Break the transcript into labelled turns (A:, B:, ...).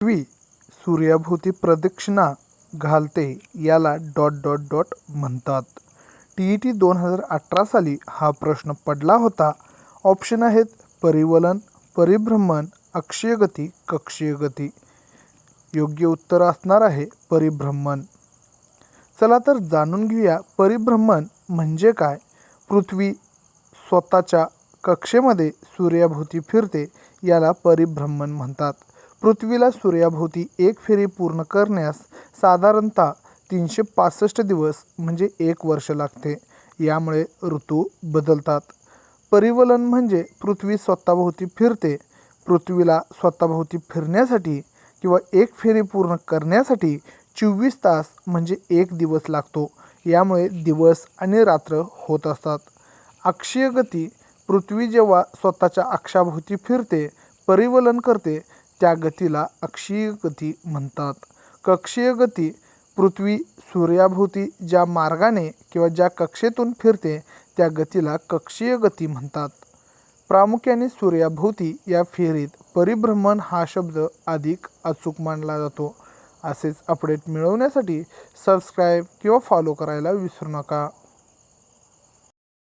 A: पृथ्वी सूर्याभोवती प्रदक्षिणा घालते याला डॉट डॉट डॉट म्हणतात. TET 2018 साली हा प्रश्न पडला होता. ऑप्शन आहेत परिवलन, परिभ्रमण, अक्षीय गती, कक्षीय गती. योग्य उत्तर असणार आहे परिभ्रमण. चला तर जाणून घेऊया परिभ्रमण म्हणजे काय. पृथ्वी स्वतःच्या कक्षेमध्ये सूर्याभोवती फिरते याला परिभ्रमण म्हणतात. पृथ्वीला सूर्याभोवती एक फेरी पूर्ण करण्यास साधारणतः 365 दिवस म्हणजे 1 वर्ष लागते. यामुळे ऋतू बदलतात. परिवलन म्हणजे पृथ्वी स्वतःभोवती फिरते. पृथ्वीला स्वतःभोवती फिरण्यासाठी किंवा एक फेरी पूर्ण करण्यासाठी 24 तास म्हणजे 1 दिवस लागतो. यामुळे दिवस आणि रात्र होत असतात. अक्षीय गती पृथ्वी जेव्हा स्वतःच्या अक्षाभोवती फिरते, परिवलन करते त्या गतीला अक्षीय गती म्हणतात. कक्षीय गती पृथ्वी सूर्याभोवती ज्या मार्गाने किंवा ज्या कक्षेतून फिरते त्या गतीला कक्षीय गती म्हणतात. प्रामुख्याने सूर्याभोवती या फेरीत परिभ्रमण हा शब्द अधिक अचूक मानला जातो. असेच अपडेट मिळवण्यासाठी सबस्क्राईब किंवा फॉलो करायला विसरू नका.